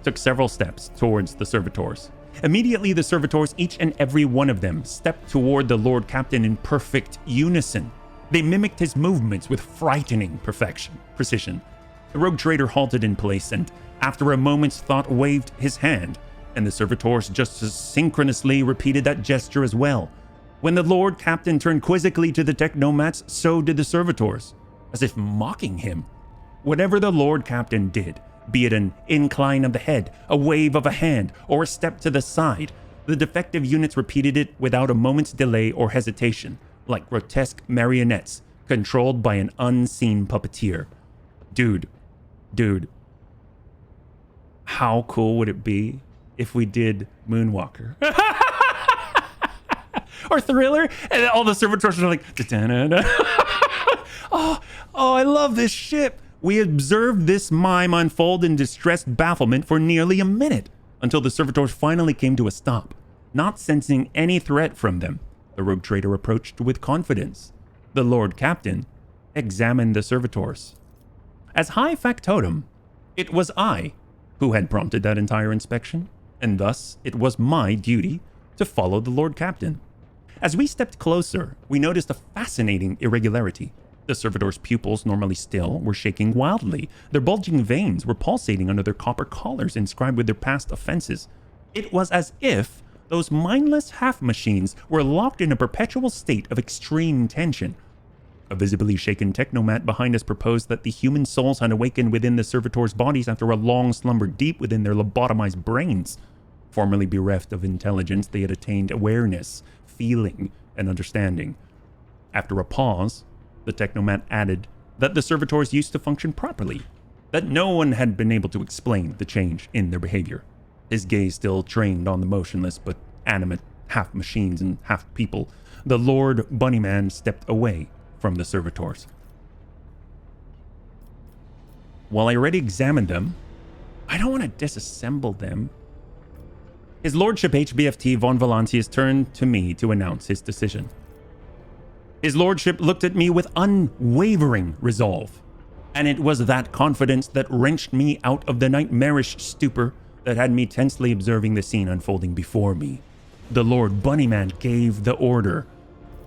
Took several steps towards the servitors. Immediately, the servitors, each and every one of them, stepped toward the Lord Captain in perfect unison. They mimicked his movements with frightening precision. The Roguetrader halted in place and, after a moment's thought, waved his hand, and the servitors just as synchronously repeated that gesture as well. When the Lord Captain turned quizzically to the technomats, so did the servitors, as if mocking him. Whatever the Lord Captain did, be it an incline of the head, a wave of a hand, or a step to the side, the defective units repeated it without a moment's delay or hesitation, like grotesque marionettes controlled by an unseen puppeteer. Dude, how cool would it be if we did Moonwalker? Or Thriller? And all the servitors are like, oh, I love this ship. We observed this mime unfold in distressed bafflement for nearly a minute, until the servitors finally came to a stop. Not sensing any threat from them, the Roguetrader approached with confidence. The Lord Captain examined the servitors. As High Factotum, it was I who had prompted that entire inspection, and thus it was my duty to follow the Lord Captain. As we stepped closer, we noticed a fascinating irregularity. The servitor's pupils, normally still, were shaking wildly. Their bulging veins were pulsating under their copper collars inscribed with their past offenses. It was as if those mindless half-machines were locked in a perpetual state of extreme tension. A visibly shaken technomat behind us proposed that the human souls had awakened within the servitors' bodies after a long slumber deep within their lobotomized brains. Formerly bereft of intelligence, they had attained awareness, feeling, and understanding. After a pause, the technomat added that the servitors used to function properly, that no one had been able to explain the change in their behavior. His gaze still trained on the motionless but animate half machines and half people. The Lord Bunnyman stepped away from the servitors. While I already examined them, I don't want to disassemble them. His Lordship HBFT von Valancius turned to me to announce his decision. His Lordship looked at me with unwavering resolve, and it was that confidence that wrenched me out of the nightmarish stupor that had me tensely observing the scene unfolding before me. The Lord Bunnyman gave the order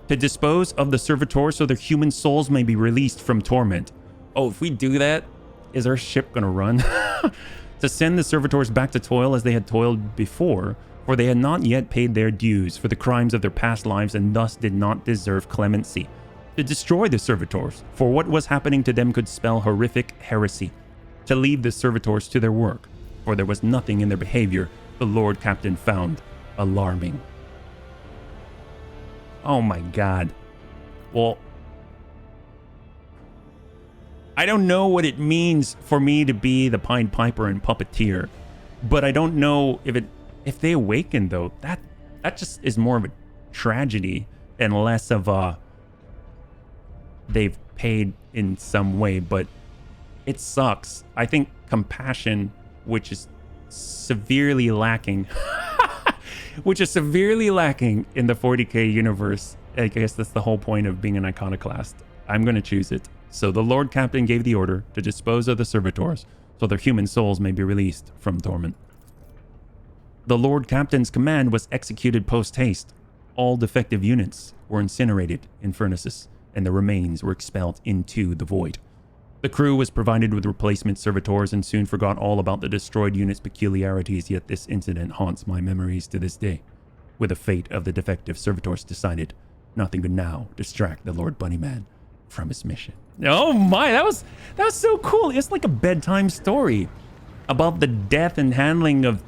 to dispose of the servitors so their human souls may be released from torment. Oh, if we do that, is our ship gonna run? To send the servitors back to toil as they had toiled before, for they had not yet paid their dues for the crimes of their past lives and thus did not deserve clemency. To destroy the servitors, for what was happening to them could spell horrific heresy. To leave the servitors to their work, for there was nothing in their behavior the Lord Captain found alarming. Oh my God. Well, I don't know what it means for me to be the Pied Piper and puppeteer, but I don't know if they awaken though. That just is more of a tragedy and less of a they've paid in some way, but it sucks. I think compassion, which is severely lacking, in the 40k universe. I guess that's the whole point of being an iconoclast. I'm going to choose it. So the Lord Captain gave the order to dispose of the servitors so their human souls may be released from torment. The Lord Captain's command was executed post-haste. All defective units were incinerated in furnaces, and the remains were expelled into the void. The crew was provided with replacement servitors and soon forgot all about the destroyed unit's peculiarities, yet this incident haunts my memories to this day. With the fate of the defective servitors decided, nothing could now distract the Lord Bunnyman from his mission. Oh my, that was so cool. It's like a bedtime story about the death and handling of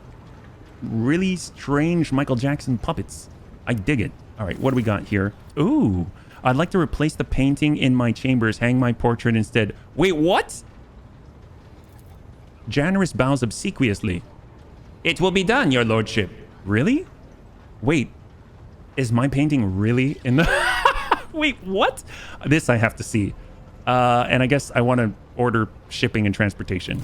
really strange Michael Jackson puppets. I dig it. All right, what do we got here? Ooh, I'd like to replace the painting in my chambers, hang my portrait instead. Wait, what? Janus bows obsequiously. It will be done, your lordship. Really? Wait, is my painting really in the... Wait, what? This I have to see. And I guess I want to order shipping and transportation.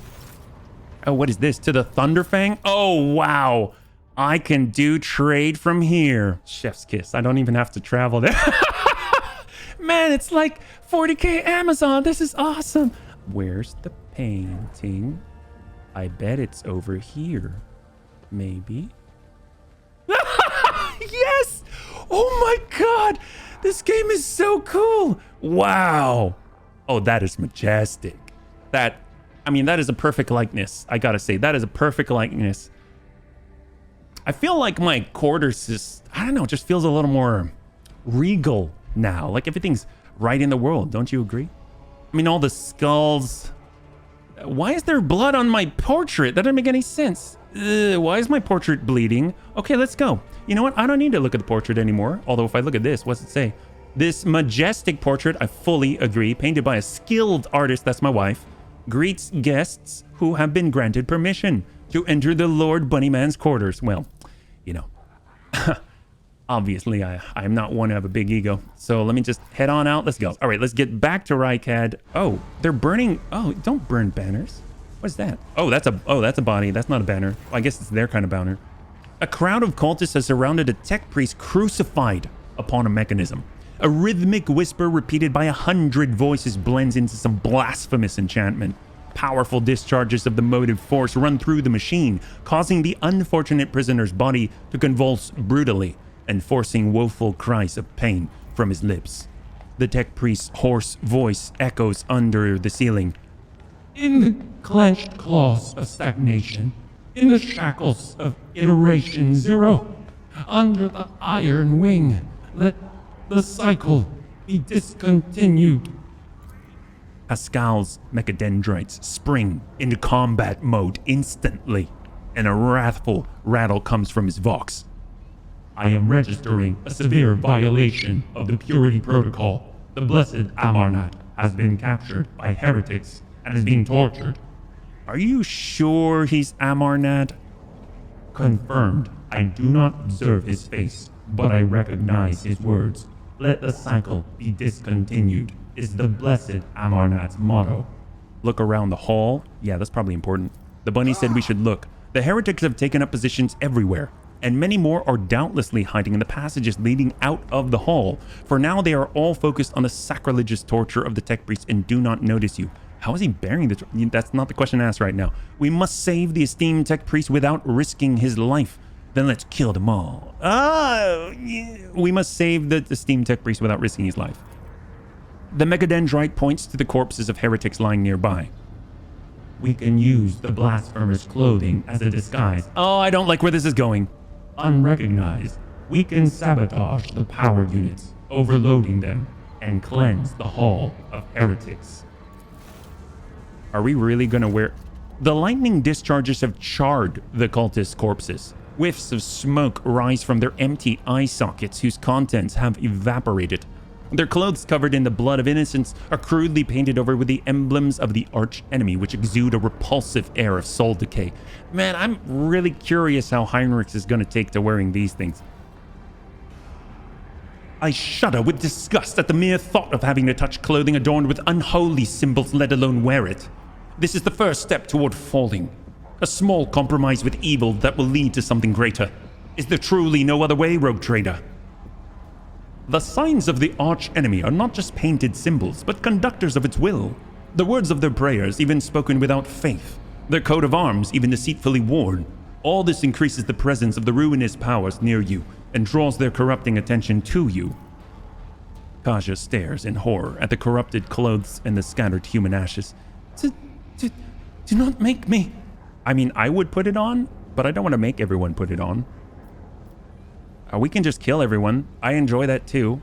Oh, what is this? To the Thunderfang? Oh, wow. I can do trade from here. Chef's kiss. I don't even have to travel there. Man, it's like 40k Amazon. This is awesome. Where's the painting? I bet it's over here. Maybe. Yes! Oh my god! This game is so cool! Wow! Oh, that is majestic. That is a perfect likeness. I gotta say, that is a perfect likeness. I feel like my quarters is, I don't know, just feels a little more regal now. Like everything's right in the world, don't you agree? I mean, all the skulls. Why is there blood on my portrait? That doesn't make any sense. Why is my portrait bleeding? Okay, let's go. You know what? I don't need to look at the portrait anymore. Although if I look at this, what's it say? This majestic portrait, I fully agree, painted by a skilled artist, that's my wife, greets guests who have been granted permission to enter the Lord Bunnyman's quarters. Well, you know, obviously I'm not one to have a big ego. So let me just head on out. Let's go. All right, let's get back to Rykad. Oh, they're burning. Oh, don't burn banners. What's that? Oh, that's a body. That's not a banner. Well, I guess it's their kind of banner. A crowd of cultists has surrounded a tech priest crucified upon a mechanism. A rhythmic whisper repeated by 100 voices blends into some blasphemous enchantment. Powerful discharges of the motive force run through the machine, causing the unfortunate prisoner's body to convulse brutally and forcing woeful cries of pain from his lips. The tech priest's hoarse voice echoes under the ceiling. In the clenched claws of stagnation, in the shackles of iteration zero, under the iron wing, let the cycle be discontinued. Pascal's mechadendrites spring into combat mode instantly, and a wrathful rattle comes from his vox. I am registering a severe violation of the purity protocol. The blessed Amarnat has been captured by heretics and is being tortured. Are you sure he's Amarnat? Confirmed. I do not observe his face, but I recognize his words. Let the cycle be discontinued is the blessed Amarnat's motto. Look around the hall. Yeah, that's probably important. The bunny said we should look. The heretics have taken up positions everywhere, and many more are doubtlessly hiding in the passages leading out of the hall. For now, they are all focused on the sacrilegious torture of the tech priest and do not notice you. How is he bearing the... That's not the question asked right now. We must save the esteemed tech priest without risking his life. Then let's kill them all. We must save the esteemed tech priest without risking his life. The mechadendrite points to the corpses of heretics lying nearby. We can use the blasphemer's clothing as a disguise. Oh, I don't like where this is going. Unrecognized, we can sabotage the power units, overloading them, and cleanse the hall of heretics. Are we really gonna wear... The lightning discharges have charred the cultist corpses. Whiffs of smoke rise from their empty eye sockets whose contents have evaporated. Their clothes covered in the blood of innocents are crudely painted over with the emblems of the arch enemy, which exude a repulsive air of soul decay. Man, I'm really curious how Heinrix is gonna take to wearing these things. I shudder with disgust at the mere thought of having to touch clothing adorned with unholy symbols, let alone wear it. This is the first step toward falling. A small compromise with evil that will lead to something greater. Is there truly no other way, Roguetrader? The signs of the arch enemy are not just painted symbols, but conductors of its will. The words of their prayers, even spoken without faith. Their coat of arms, even deceitfully worn. All this increases the presence of the ruinous powers near you and draws their corrupting attention to you. Kaja stares in horror at the corrupted clothes and the scattered human ashes. Do not make me. I mean, I would put it on, but I don't want to make everyone put it on. We can just kill everyone. I enjoy that too.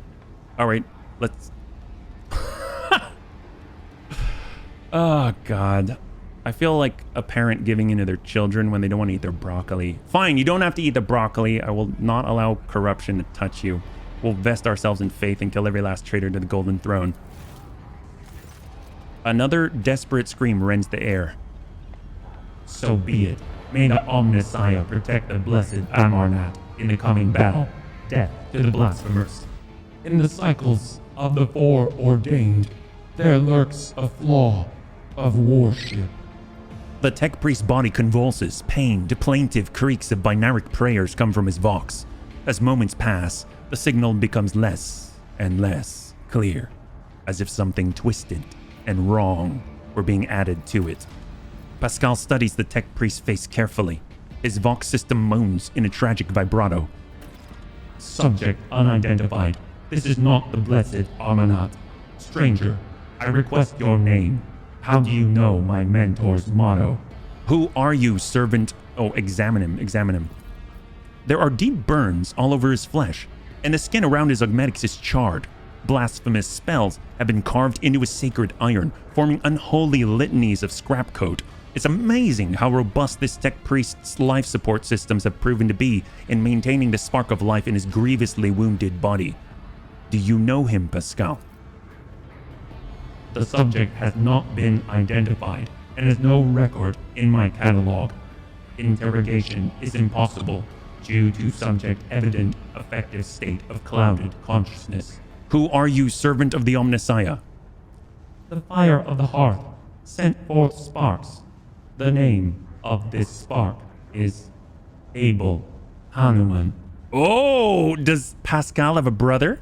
All right, let's... Oh, God. I feel like a parent giving in to their children when they don't want to eat their broccoli. Fine, you don't have to eat the broccoli. I will not allow corruption to touch you. We'll vest ourselves in faith and kill every last traitor to the Golden Throne. Another desperate scream rends the air. So be it. May the Omnissiah protect the blessed Amarnat in the coming battle. Death to the blasphemers. In the cycles of the foreordained, there lurks a flaw of worship. The tech priest's body convulses. Pained, plaintive creaks of binaric prayers come from his vox. As moments pass, the signal becomes less and less clear, as if something twisted and wrong were being added to it. Pascal studies the tech priest's face carefully. His vox system moans in a tragic vibrato. Subject unidentified. This is not the blessed Amarnat. Stranger, I request your name. How do you know my mentor's motto? Who are you, servant? Oh, examine him. There are deep burns all over his flesh, and the skin around his augmetics is charred. Blasphemous spells have been carved into his sacred iron, forming unholy litanies of scrap code. It's amazing how robust this tech priest's life support systems have proven to be in maintaining the spark of life in his grievously wounded body. Do you know him, Pascal? The subject has not been identified and has no record in my catalog. Interrogation is impossible due to subject evident affective state of clouded consciousness. Who are you, servant of the Omnissiah? The fire of the hearth sent forth sparks. The name of this spark is Abel Hanuman. Oh, does Pascal have a brother?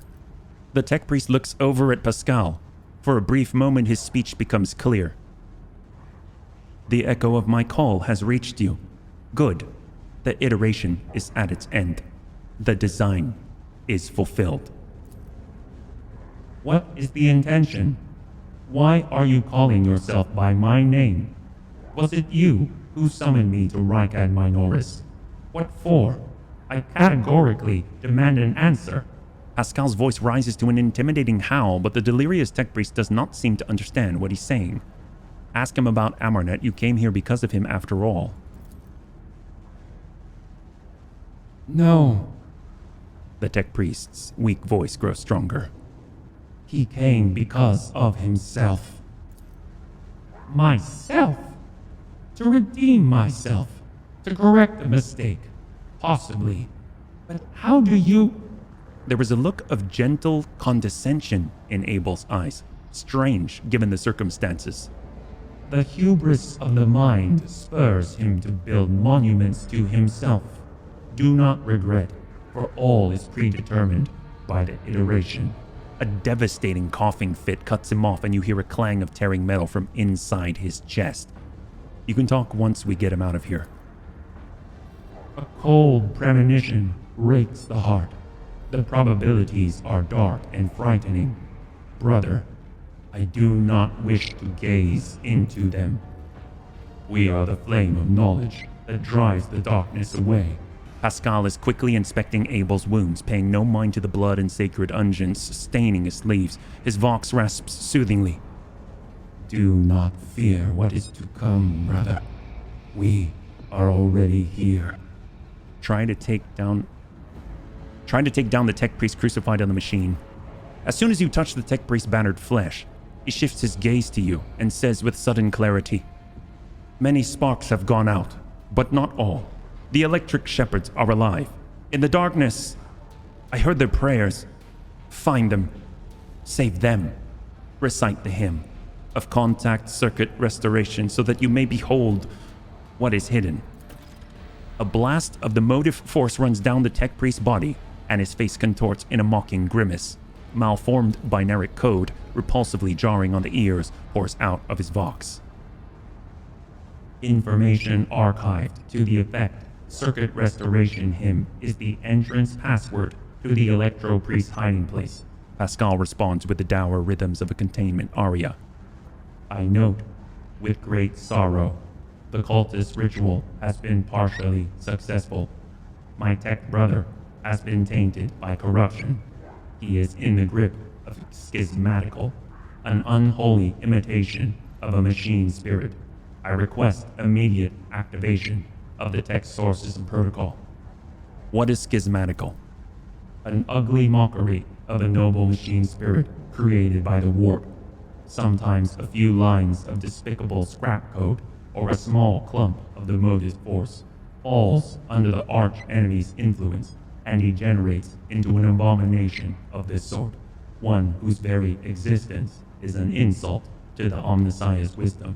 The tech priest looks over at Pascal. For a brief moment, his speech becomes clear. The echo of my call has reached you. Good. The iteration is at its end. The design is fulfilled. What is the intention? Why are you calling yourself by my name? Was it you who summoned me to Rykad Minoris? What for? I categorically demand an answer. Pascal's voice rises to an intimidating howl, but the delirious tech priest does not seem to understand what he's saying. Ask him about Amarnet. You came here because of him after all. No. The tech priest's weak voice grows stronger. He came because of himself. Myself? To redeem myself. To correct a mistake. Possibly. But how do you... There was a look of gentle condescension in Abel's eyes. Strange, given the circumstances. The hubris of the mind spurs him to build monuments to himself. Do not regret, for all is predetermined by the iteration. A devastating coughing fit cuts him off, and you hear a clang of tearing metal from inside his chest. You can talk once we get him out of here. A cold premonition breaks the heart. The probabilities are dark and frightening. Brother, I do not wish to gaze into them. We are the flame of knowledge that drives the darkness away. Pascal is quickly inspecting Abel's wounds, paying no mind to the blood and sacred unguents staining his sleeves. His vox rasps soothingly. Do not fear what is to come, brother. We are already here. Try to take down the tech priest crucified on the machine. As soon as you touch the tech priest's battered flesh, he shifts his gaze to you and says with sudden clarity, "Many sparks have gone out, but not all. The electric shepherds are alive. In the darkness, I heard their prayers. Find them. Save them. Recite the hymn of contact circuit restoration so that you may behold what is hidden." A blast of the motive force runs down the tech priest's body, and his face contorts in a mocking grimace. Malformed binaric code, repulsively jarring on the ears, pours out of his vox. Information archived to the effect circuit restoration hymn is the entrance password to the Electro Priest's hiding place. Pascal responds with the dour rhythms of a containment aria. I note, with great sorrow, the cultist ritual has been partially successful. My tech brother has been tainted by corruption. He is in the grip of schismatical, an unholy imitation of a machine spirit. I request immediate activation of the tech sources and protocol. What is schismatical? An ugly mockery of a noble machine spirit created by the warp. Sometimes a few lines of despicable scrap code or a small clump of the motive force falls under the arch enemy's influence and degenerates into an abomination of this sort, one whose very existence is an insult to the Omnissiah's wisdom.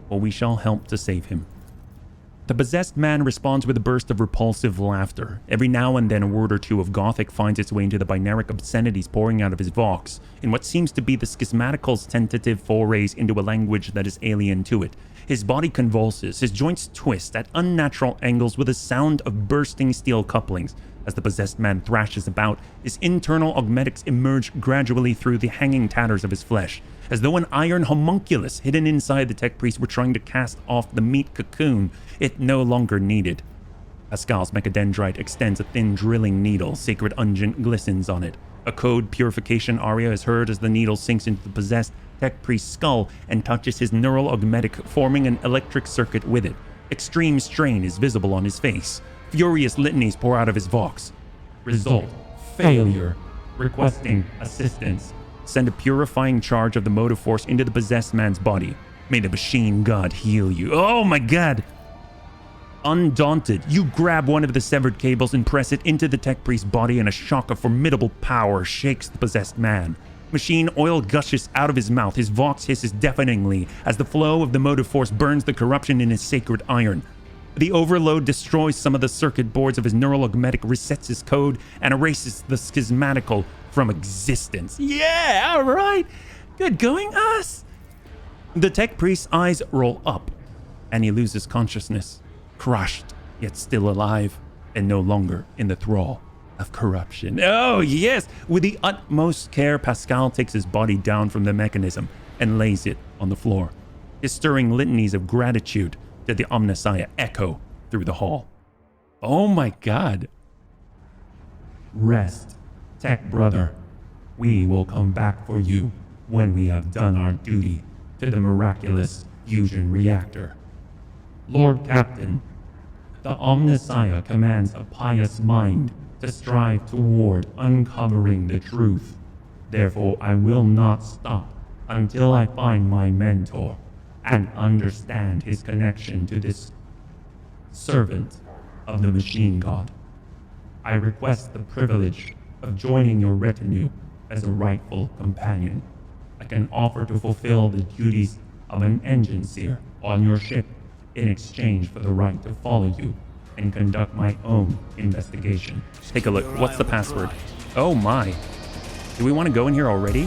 Well, we shall help to save him. The possessed man responds with a burst of repulsive laughter. Every now and then a word or two of Gothic finds its way into the binaric obscenities pouring out of his vox, in what seems to be the schismatical's tentative forays into a language that is alien to it. His body convulses, his joints twist at unnatural angles with a sound of bursting steel couplings. As the possessed man thrashes about, his internal augmetics emerge gradually through the hanging tatters of his flesh, as though an iron homunculus hidden inside the tech priest were trying to cast off the meat cocoon it no longer needed. Pascal's mechadendrite extends a thin drilling needle, sacred unguent glistens on it. A code purification aria is heard as the needle sinks into the possessed tech priest's skull and touches his neural augmetic, forming an electric circuit with it. Extreme strain is visible on his face. Furious litanies pour out of his vox. Result: failure. Requesting assistance. Send a purifying charge of the motive force into the possessed man's body. May the machine god heal you. Oh my god! Undaunted, you grab one of the severed cables and press it into the tech priest's body, and a shock of formidable power shakes the possessed man. Machine oil gushes out of his mouth, his vox hisses deafeningly as the flow of the motive force burns the corruption in his sacred iron. The overload destroys some of the circuit boards of his neural augmetic, resets his code, and erases the schismatical from existence. Yeah, alright! Good going, us! The tech priest's eyes roll up, and he loses consciousness. Crushed, yet still alive, and no longer in the thrall of corruption. Oh, yes! With the utmost care, Pascal takes his body down from the mechanism and lays it on the floor. His stirring litanies of gratitude to the Omnissiah echo through the hall. Oh my god. Rest, Tech Brother. We will come back for you when we have done our duty to the miraculous fusion reactor. Lord Captain, the Omnissiah commands a pious mind to strive toward uncovering the truth. Therefore, I will not stop until I find my mentor and understand his connection to this servant of the machine god. I request the privilege of joining your retinue as a rightful companion. I can offer to fulfill the duties of an engine seer on your ship in exchange for the right to follow you and conduct my own investigation. Take a look. What's the password? Oh my. Do we want to go in here already?